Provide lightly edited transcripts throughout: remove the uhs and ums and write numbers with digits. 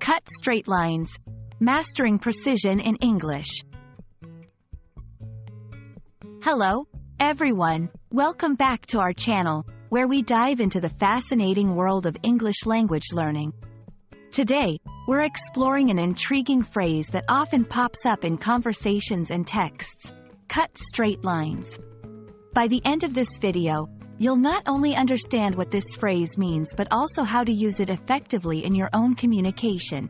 Cut straight lines. Mastering precision in English. Hello, everyone. Welcome back to our channel, where we dive into the fascinating world of English language learning. Today, we're exploring an intriguing phrase that often pops up in conversations and texts: cut straight lines. By the end of this video, you'll not only understand what this phrase means but also how to use it effectively in your own communication.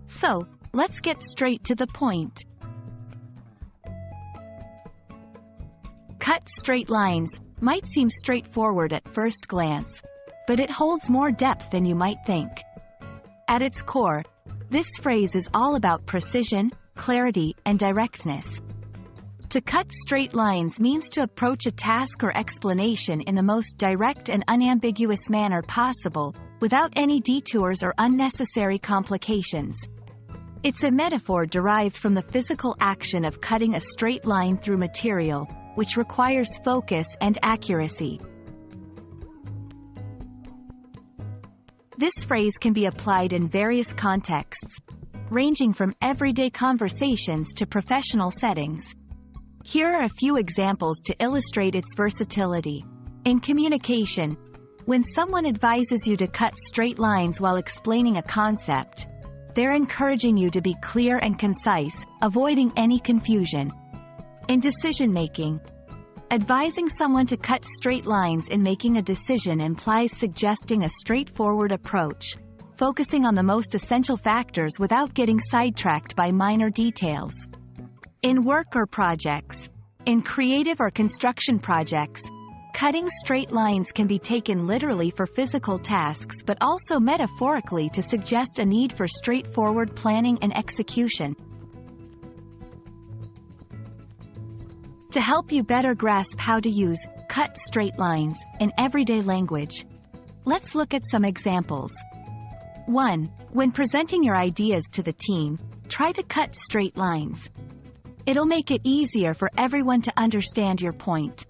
So, let's get straight to the point. Cut straight lines might seem straightforward at first glance, but it holds more depth than you might think. At its core, this phrase is all about precision, clarity, and directness. To cut straight lines means to approach a task or explanation in the most direct and unambiguous manner possible, without any detours or unnecessary complications. It's a metaphor derived from the physical action of cutting a straight line through material, which requires focus and accuracy. This phrase can be applied in various contexts, ranging from everyday conversations to professional settings. Here are a few examples to illustrate its versatility. In communication, when someone advises you to cut straight lines while explaining a concept, they're encouraging you to be clear and concise, avoiding any confusion. In decision-making, advising someone to cut straight lines in making a decision implies suggesting a straightforward approach, focusing on the most essential factors without getting sidetracked by minor details. In work or projects, in creative or construction projects, cutting straight lines can be taken literally for physical tasks but also metaphorically to suggest a need for straightforward planning and execution. To help you better grasp how to use cut straight lines in everyday language, let's look at some examples. 1. When presenting your ideas to the team, try to cut straight lines. It'll make it easier for everyone to understand your point.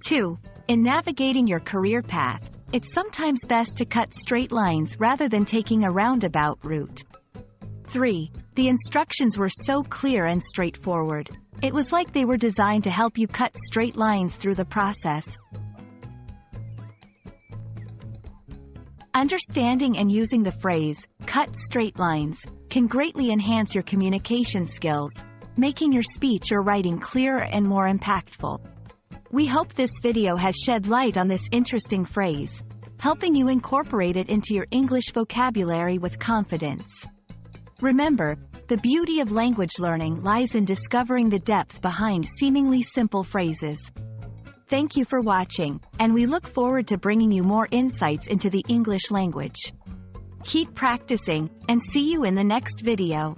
2. In navigating your career path, it's sometimes best to cut straight lines rather than taking a roundabout route. 3. The instructions were so clear and straightforward. It was like they were designed to help you cut straight lines through the process. Understanding and using the phrase, cut straight lines, can greatly enhance your communication skills, making your speech or writing clearer and more impactful. We hope this video has shed light on this interesting phrase, helping you incorporate it into your English vocabulary with confidence. Remember, the beauty of language learning lies in discovering the depth behind seemingly simple phrases. Thank you for watching, and we look forward to bringing you more insights into the English language. Keep practicing, and see you in the next video.